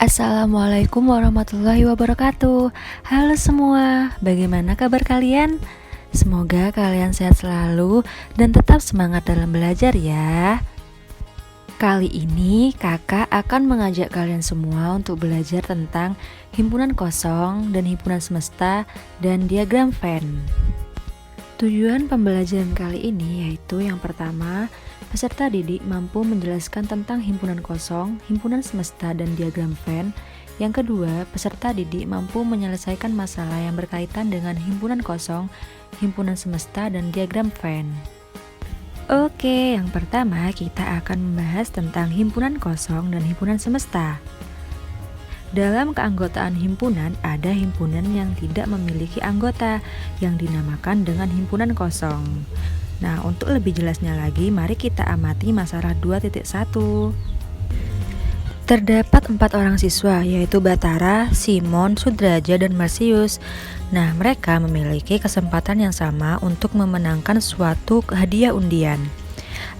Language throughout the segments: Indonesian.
Assalamualaikum warahmatullahi wabarakatuh. Halo semua, bagaimana kabar kalian? Semoga kalian sehat selalu dan tetap semangat dalam belajar ya. Kali ini kakak akan mengajak kalian semua untuk belajar tentang himpunan kosong dan himpunan semesta dan diagram Venn. Tujuan pembelajaran kali ini yaitu yang pertama, peserta didik mampu menjelaskan tentang himpunan kosong, himpunan semesta, dan diagram Venn. Yang kedua, peserta didik mampu menyelesaikan masalah yang berkaitan dengan himpunan kosong, himpunan semesta, dan diagram Venn. Oke, yang pertama kita akan membahas tentang himpunan kosong dan himpunan semesta. Dalam keanggotaan himpunan, ada himpunan yang tidak memiliki anggota, yang dinamakan dengan himpunan kosong. Nah, untuk lebih jelasnya lagi, mari kita amati masalah 2.1. Terdapat 4 orang siswa, yaitu Batara, Simon, Sudraja, dan Marsius. Nah, mereka memiliki kesempatan yang sama untuk memenangkan suatu hadiah undian.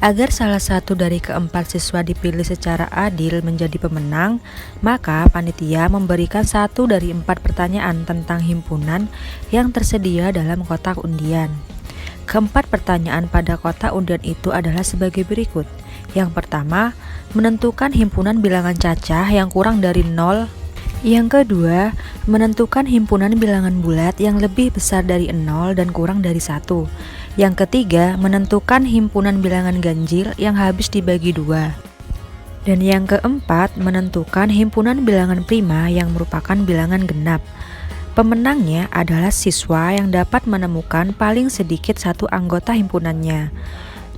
Agar salah satu dari keempat siswa dipilih secara adil menjadi pemenang, maka panitia memberikan 1 dari 4 pertanyaan tentang himpunan yang tersedia dalam kotak undian. Keempat pertanyaan pada kotak undian itu adalah sebagai berikut. Yang pertama, menentukan himpunan bilangan cacah yang kurang dari 0. Yang kedua, menentukan himpunan bilangan bulat yang lebih besar dari 0 dan kurang dari 1. Yang ketiga, menentukan himpunan bilangan ganjil yang habis dibagi 2. Dan yang keempat, menentukan himpunan bilangan prima yang merupakan bilangan genap. Pemenangnya adalah siswa yang dapat menemukan paling sedikit 1 anggota himpunannya.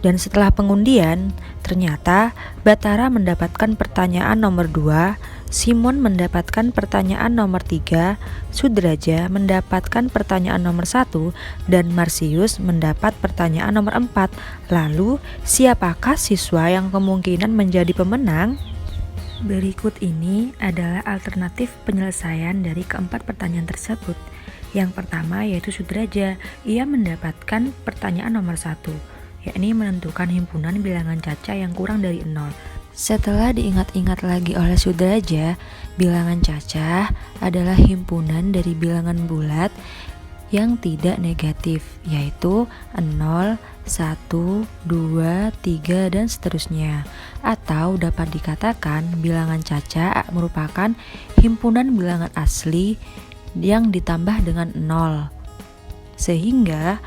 Dan setelah pengundian, ternyata Batara mendapatkan pertanyaan nomor 2, Simon mendapatkan pertanyaan nomor 3, Sudraja mendapatkan pertanyaan nomor 1, dan Marsius mendapat pertanyaan nomor 4. Lalu, siapakah siswa yang kemungkinan menjadi pemenang? Berikut ini adalah alternatif penyelesaian dari keempat pertanyaan tersebut. Yang pertama yaitu Sudraja, ia mendapatkan pertanyaan nomor 1, yakni menentukan himpunan bilangan cacah yang kurang dari 0. Setelah diingat-ingat lagi oleh Sudraja, bilangan cacah adalah himpunan dari bilangan bulat yang tidak negatif, yaitu 0, 1, 2, 3, dan seterusnya. Atau dapat dikatakan bilangan cacah merupakan himpunan bilangan asli yang ditambah dengan 0. Sehingga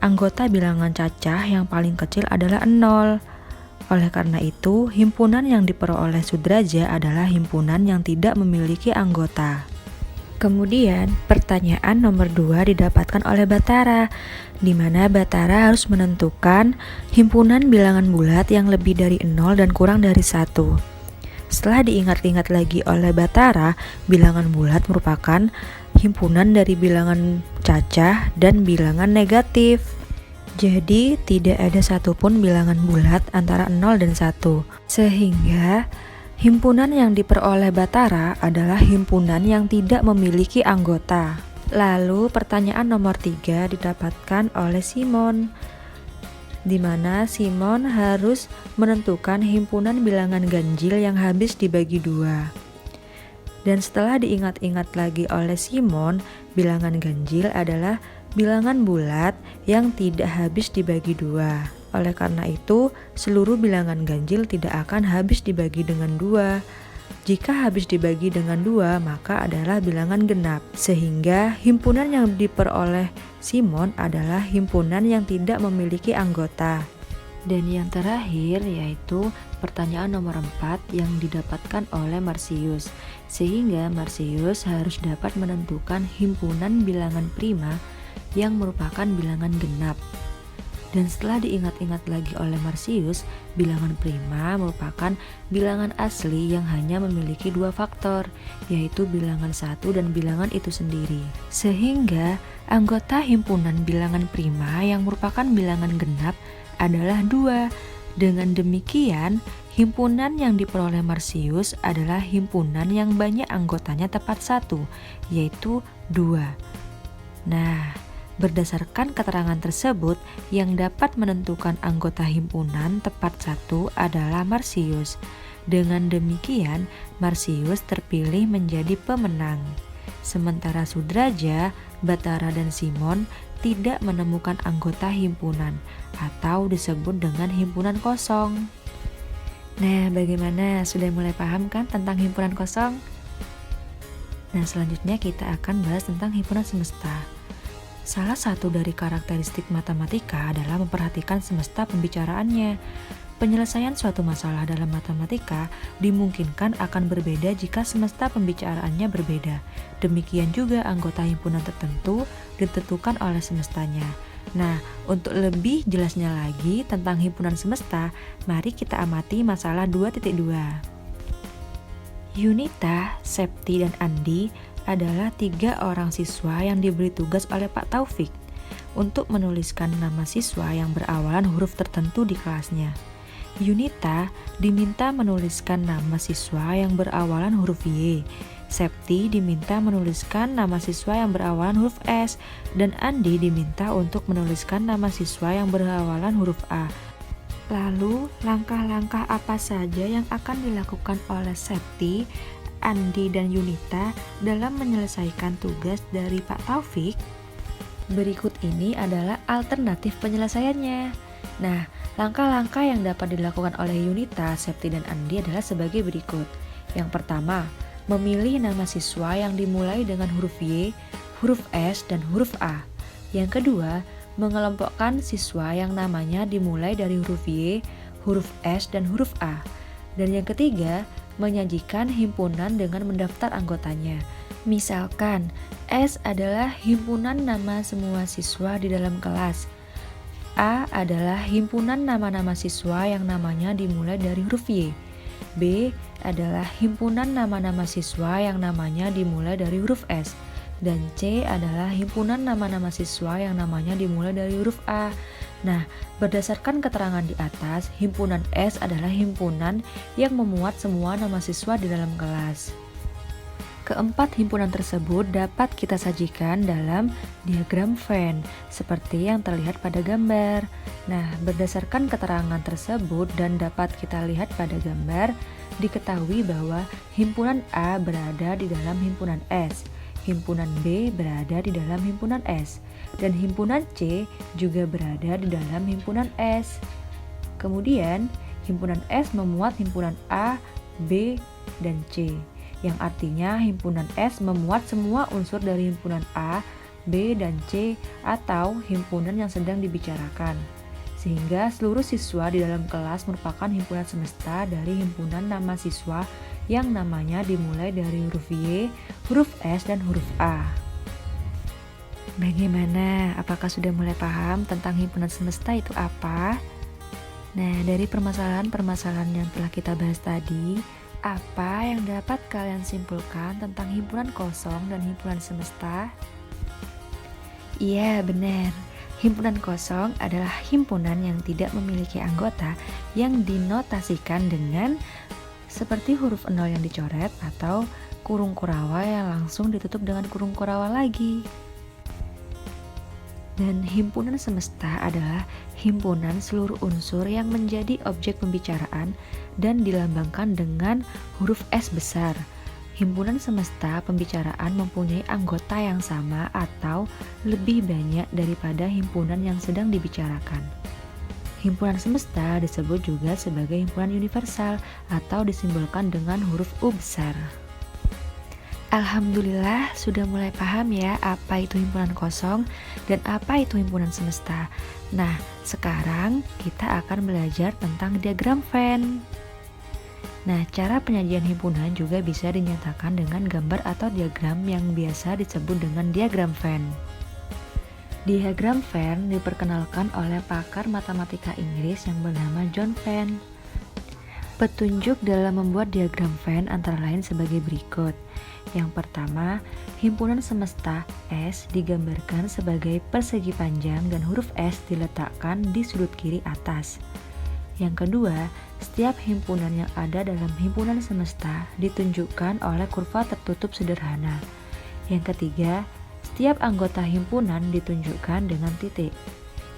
anggota bilangan cacah yang paling kecil adalah 0. Oleh karena itu, himpunan yang diperoleh Sudraja adalah himpunan yang tidak memiliki anggota. Kemudian, pertanyaan nomor 2 didapatkan oleh Batara, di mana Batara harus menentukan himpunan bilangan bulat yang lebih dari 0 dan kurang dari 1. Setelah diingat-ingat lagi oleh Batara, bilangan bulat merupakan himpunan dari bilangan cacah dan bilangan negatif. Jadi, tidak ada satupun bilangan bulat antara 0 dan 1. Sehingga, himpunan yang diperoleh Batara adalah himpunan yang tidak memiliki anggota. Lalu, pertanyaan nomor 3 didapatkan oleh Simon, di mana Simon harus menentukan himpunan bilangan ganjil yang habis dibagi 2. Dan setelah diingat-ingat lagi oleh Simon, bilangan ganjil adalah bilangan bulat yang tidak habis dibagi 2. Oleh karena itu, seluruh bilangan ganjil tidak akan habis dibagi dengan 2. Jika habis dibagi dengan 2, maka adalah bilangan genap. Sehingga himpunan yang diperoleh Simon adalah himpunan yang tidak memiliki anggota. Dan yang terakhir yaitu pertanyaan nomor 4 yang didapatkan oleh Marsius. Sehingga Marsius harus dapat menentukan himpunan bilangan prima yang merupakan bilangan genap. Dan setelah diingat-ingat lagi oleh Marsius, bilangan prima merupakan bilangan asli yang hanya memiliki 2 faktor, yaitu bilangan 1 dan bilangan itu sendiri. Sehingga anggota himpunan bilangan prima yang merupakan bilangan genap adalah 2. Dengan demikian, himpunan yang diperoleh Marsius adalah himpunan yang banyak anggotanya tepat 1, yaitu 2. Nah, berdasarkan keterangan tersebut, yang dapat menentukan anggota himpunan tepat 1 adalah Marsius. Dengan demikian, Marsius terpilih menjadi pemenang. Sementara Sudraja, Batara, dan Simon tidak menemukan anggota himpunan atau disebut dengan himpunan kosong. Nah, bagaimana? Sudah mulai paham kan tentang himpunan kosong? Nah, selanjutnya kita akan bahas tentang himpunan semesta. Salah satu dari karakteristik matematika adalah memperhatikan semesta pembicaraannya. Penyelesaian suatu masalah dalam matematika dimungkinkan akan berbeda jika semesta pembicaraannya berbeda. Demikian juga anggota himpunan tertentu ditentukan oleh semestanya. Nah, untuk lebih jelasnya lagi tentang himpunan semesta, mari kita amati masalah 2.2. Yunita, Septi, dan Andi adalah 3 orang siswa yang diberi tugas oleh Pak Taufik untuk menuliskan nama siswa yang berawalan huruf tertentu di kelasnya. Yunita diminta menuliskan nama siswa yang berawalan huruf Y, Septi diminta menuliskan nama siswa yang berawalan huruf S, dan Andi diminta untuk menuliskan nama siswa yang berawalan huruf A. Lalu, langkah-langkah apa saja yang akan dilakukan oleh Septi, Andi, dan Yunita dalam menyelesaikan tugas dari Pak Taufik? Berikut ini adalah alternatif penyelesaiannya. Nah, langkah-langkah yang dapat dilakukan oleh Yunita, Septi, dan Andi adalah sebagai berikut. Yang pertama, memilih nama siswa yang dimulai dengan huruf Y, huruf S, dan huruf A. Yang kedua, mengelompokkan siswa yang namanya dimulai dari huruf Y, huruf S, dan huruf A. Dan yang ketiga, menyajikan himpunan dengan mendaftar anggotanya. Misalkan, S adalah himpunan nama semua siswa di dalam kelas. A adalah himpunan nama-nama siswa yang namanya dimulai dari huruf Y. B adalah himpunan nama-nama siswa yang namanya dimulai dari huruf S. Dan C adalah himpunan nama-nama siswa yang namanya dimulai dari huruf A. Nah, berdasarkan keterangan di atas, himpunan S adalah himpunan yang memuat semua nama siswa di dalam kelas. Keempat himpunan tersebut dapat kita sajikan dalam diagram Venn, seperti yang terlihat pada gambar. Nah, berdasarkan keterangan tersebut dan dapat kita lihat pada gambar, diketahui bahwa himpunan A berada di dalam himpunan S, himpunan B berada di dalam himpunan S, dan himpunan C juga berada di dalam himpunan S. Kemudian, himpunan S memuat himpunan A, B, dan C, yang artinya himpunan S memuat semua unsur dari himpunan A, B, dan C atau himpunan yang sedang dibicarakan. Sehingga seluruh siswa di dalam kelas merupakan himpunan semesta dari himpunan nama siswa yang namanya dimulai dari huruf Y, huruf S, dan huruf A. Bagaimana? Apakah sudah mulai paham tentang himpunan semesta itu apa? Nah, dari permasalahan-permasalahan yang telah kita bahas tadi, apa yang dapat kalian simpulkan tentang himpunan kosong dan himpunan semesta? Iya, benar. Himpunan kosong adalah himpunan yang tidak memiliki anggota yang dinotasikan dengan seperti huruf 0 yang dicoret atau kurung kurawa yang langsung ditutup dengan kurung kurawa lagi. Dan himpunan semesta adalah himpunan seluruh unsur yang menjadi objek pembicaraan dan dilambangkan dengan huruf S besar. Himpunan semesta pembicaraan mempunyai anggota yang sama atau lebih banyak daripada himpunan yang sedang dibicarakan. Himpunan semesta disebut juga sebagai himpunan universal atau disimbolkan dengan huruf U besar. Alhamdulillah sudah mulai paham ya apa itu himpunan kosong dan apa itu himpunan semesta. Nah, sekarang kita akan belajar tentang diagram Venn. Nah, cara penyajian himpunan juga bisa dinyatakan dengan gambar atau diagram yang biasa disebut dengan diagram Venn. Diagram Venn diperkenalkan oleh pakar matematika Inggris yang bernama John Venn. Petunjuk dalam membuat diagram Venn antara lain sebagai berikut. Yang pertama, himpunan semesta S digambarkan sebagai persegi panjang dan huruf S diletakkan di sudut kiri atas. Yang kedua, setiap himpunan yang ada dalam himpunan semesta ditunjukkan oleh kurva tertutup sederhana. Yang ketiga, setiap anggota himpunan ditunjukkan dengan titik.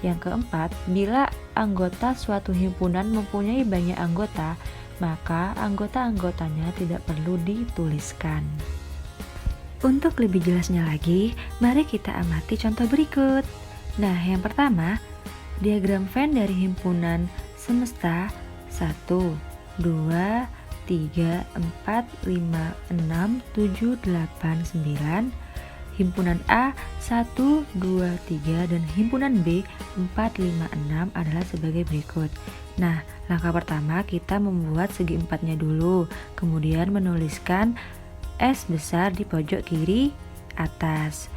Yang keempat, bila anggota suatu himpunan mempunyai banyak anggota, maka anggota-anggotanya tidak perlu dituliskan. Untuk lebih jelasnya lagi, mari kita amati contoh berikut. Nah, yang pertama, diagram Venn dari himpunan semesta 1, 2, 3, 4, 5, 6, 7, 8, 9, himpunan A 1, 2, 3, dan himpunan B 4, 5, 6 adalah sebagai berikut. Nah, langkah pertama kita membuat segi empatnya dulu, kemudian menuliskan S besar di pojok kiri atas.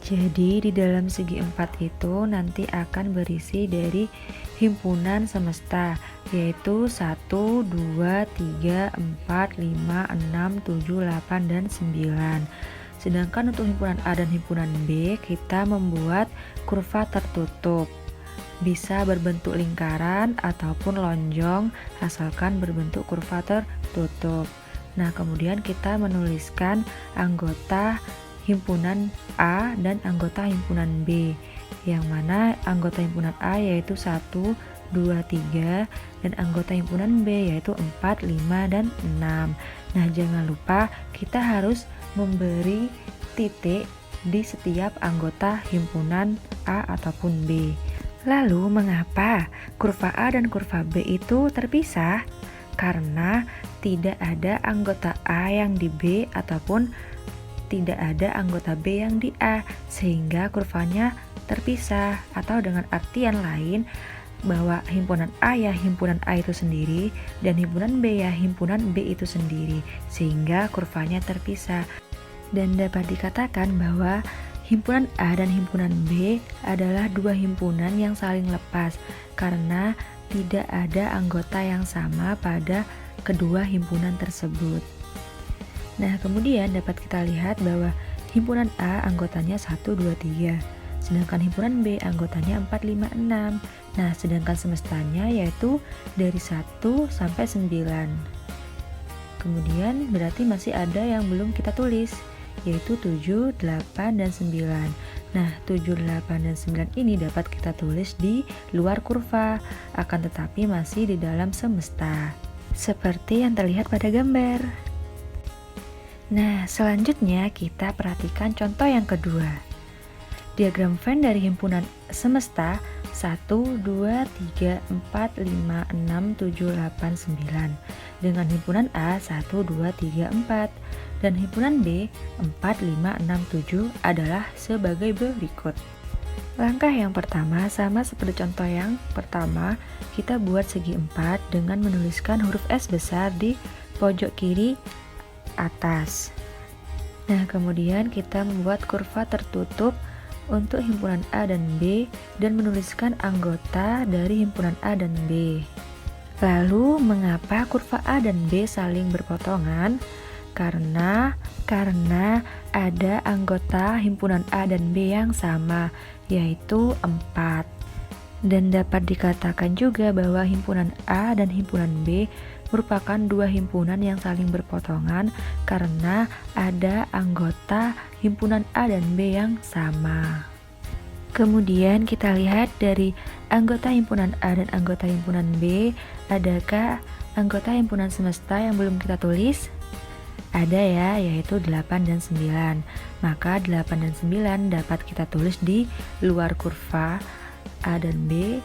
Jadi di dalam segi empat itu nanti akan berisi dari himpunan semesta, yaitu 1, 2, 3, 4, 5, 6, 7, 8, dan 9. Sedangkan untuk himpunan A dan himpunan B, kita membuat kurva tertutup. Bisa berbentuk lingkaran ataupun lonjong, asalkan berbentuk kurva tertutup. Nah, kemudian kita menuliskan anggota himpunan A dan anggota himpunan B, yang mana anggota himpunan A yaitu 1, 2, 3, dan anggota himpunan B yaitu 4, 5, dan 6. Nah, jangan lupa kita harus memberi titik di setiap anggota himpunan A ataupun B. Lalu, mengapa kurva A dan kurva B itu terpisah? Karena tidak ada anggota A yang di B ataupun tidak ada anggota B yang di A, sehingga kurvanya terpisah. Atau dengan artian lain, bahwa himpunan A ya himpunan A itu sendiri, dan himpunan B ya himpunan B itu sendiri, sehingga kurvanya terpisah. Dan dapat dikatakan bahwa himpunan A dan himpunan B adalah dua himpunan yang saling lepas, karena tidak ada anggota yang sama pada kedua himpunan tersebut. Nah, kemudian dapat kita lihat bahwa himpunan A anggotanya 1, 2, 3, sedangkan himpunan B anggotanya 4, 5, 6. Nah, sedangkan semestanya yaitu dari 1 sampai 9. Kemudian berarti masih ada yang belum kita tulis, yaitu 7, 8, dan 9. Nah, 7, 8, dan 9 ini dapat kita tulis di luar kurva, akan tetapi masih di dalam semesta, seperti yang terlihat pada gambar. Nah, selanjutnya kita perhatikan contoh yang kedua. Diagram Venn dari himpunan semesta 1, 2, 3, 4, 5, 6, 7, 8, 9 dengan himpunan A 1, 2, 3, 4 dan himpunan B 4, 5, 6, 7 adalah sebagai berikut. Langkah yang pertama sama seperti contoh yang pertama, kita buat segi 4 dengan menuliskan huruf S besar di pojok kiri atas. Nah, kemudian kita membuat kurva tertutup untuk himpunan A dan B dan menuliskan anggota dari himpunan A dan B. Lalu, mengapa kurva A dan B saling berpotongan? Karena ada anggota himpunan A dan B yang sama, yaitu 4. Dan dapat dikatakan juga bahwa himpunan A dan himpunan B merupakan dua himpunan yang saling berpotongan karena ada anggota himpunan A dan B yang sama. Kemudian kita lihat dari anggota himpunan A dan anggota himpunan B, adakah anggota himpunan semesta yang belum kita tulis? Ada ya, yaitu 8 dan 9. Maka 8 dan 9 dapat kita tulis di luar kurva A dan B,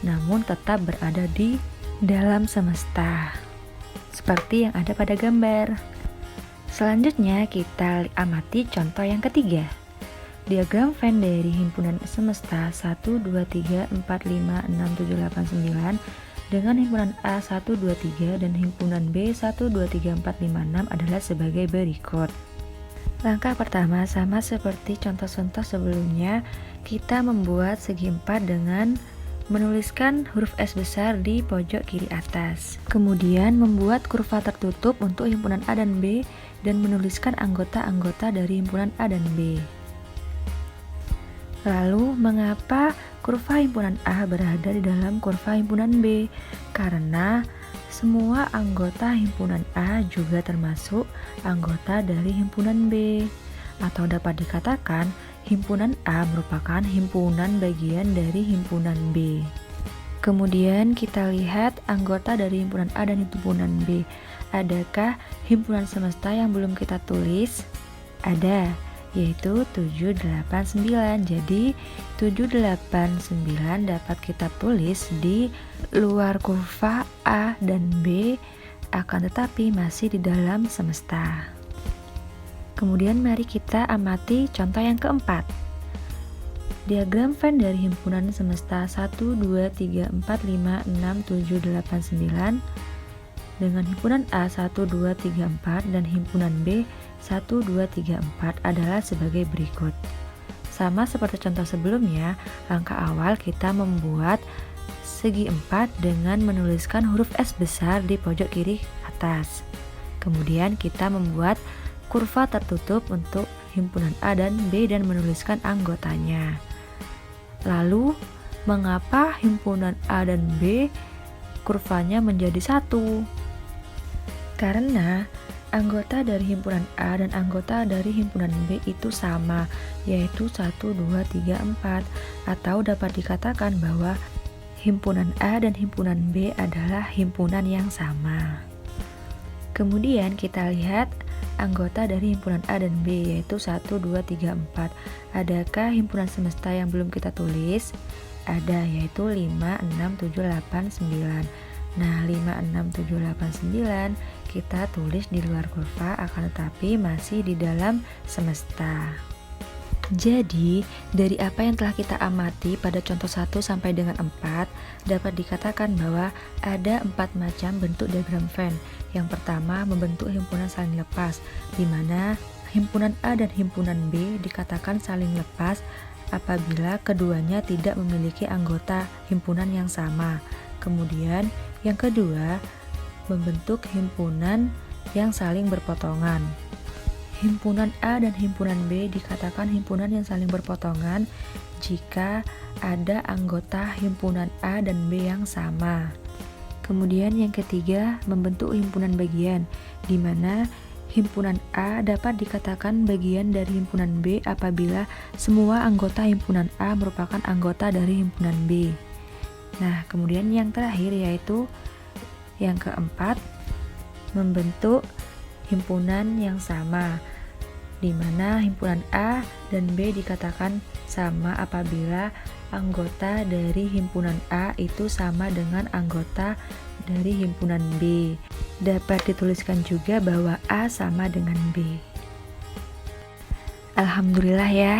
namun tetap berada di dalam semesta, seperti yang ada pada gambar. Selanjutnya kita amati contoh yang ketiga. Diagram Venn dari himpunan semesta 1, 2, 3, 4, 5, 6, 7, 8, 9 dengan himpunan A 1, 2, 3 dan himpunan B 1, 2, 3, 4, 5, 6 adalah sebagai berikut. Langkah pertama sama seperti contoh-contoh sebelumnya, kita membuat segi 4 dengan menuliskan huruf S besar di pojok kiri atas. Kemudian membuat kurva tertutup untuk himpunan A dan B dan menuliskan anggota-anggota dari himpunan A dan B. Lalu, mengapa kurva himpunan A berada di dalam kurva himpunan B? Karena semua anggota himpunan A juga termasuk anggota dari himpunan B. Atau dapat dikatakan, himpunan A merupakan himpunan bagian dari himpunan B. Kemudian kita lihat anggota dari himpunan A dan himpunan B. Adakah himpunan semesta yang belum kita tulis? Ada, yaitu 789. Jadi 789 dapat kita tulis di luar kurva A dan B, akan tetapi masih di dalam semesta. Kemudian mari kita amati contoh yang keempat. Diagram Venn dari himpunan semesta 1, 2, 3, 4, 5, 6, 7, 8, 9 dengan himpunan A 1, 2, 3, 4 dan himpunan B 1, 2, 3, 4 adalah sebagai berikut. Sama seperti contoh sebelumnya, langkah awal kita membuat segi 4 dengan menuliskan huruf S besar di pojok kiri atas. Kemudian kita membuat kurva tertutup untuk himpunan A dan B dan menuliskan anggotanya. Lalu, mengapa himpunan A dan B kurvanya menjadi 1? Karena anggota dari himpunan A dan anggota dari himpunan B itu sama, yaitu 1, 2, 3, 4. Atau dapat dikatakan bahwa himpunan A dan himpunan B adalah himpunan yang sama. Kemudian kita lihat anggota dari himpunan A dan B, yaitu 1, 2, 3, 4. Adakah himpunan semesta yang belum kita tulis? Ada, yaitu 5, 6, 7, 8, 9. Nah, 5, 6, 7, 8, 9 kita tulis di luar kurva, akan tetapi masih di dalam semesta. Jadi, dari apa yang telah kita amati pada contoh 1 sampai dengan 4, dapat dikatakan bahwa ada 4 macam bentuk diagram Venn. Yang pertama, membentuk himpunan saling lepas, di mana himpunan A dan himpunan B dikatakan saling lepas apabila keduanya tidak memiliki anggota himpunan yang sama. Kemudian, yang kedua, membentuk himpunan yang saling berpotongan. Himpunan A dan himpunan B dikatakan himpunan yang saling berpotongan jika ada anggota himpunan A dan B yang sama. Kemudian yang ketiga, membentuk himpunan bagian, di mana himpunan A dapat dikatakan bagian dari himpunan B apabila semua anggota himpunan A merupakan anggota dari himpunan B. Nah, kemudian yang terakhir yaitu yang keempat, membentuk himpunan yang sama, di mana himpunan A dan B dikatakan sama apabila anggota dari himpunan A itu sama dengan anggota dari himpunan B. Dapat dituliskan juga bahwa A sama dengan B. Alhamdulillah ya,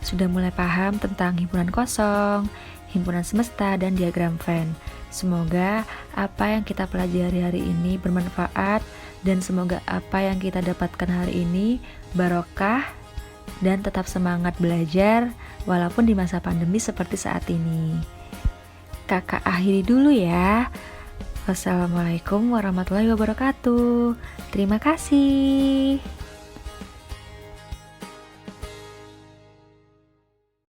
sudah mulai paham tentang himpunan kosong, himpunan semesta, dan diagram Venn. Semoga apa yang kita pelajari hari ini bermanfaat dan semoga apa yang kita dapatkan hari ini barokah dan tetap semangat belajar walaupun di masa pandemi seperti saat ini. Kakak akhiri dulu ya. Wassalamualaikum warahmatullahi wabarakatuh. Terima kasih.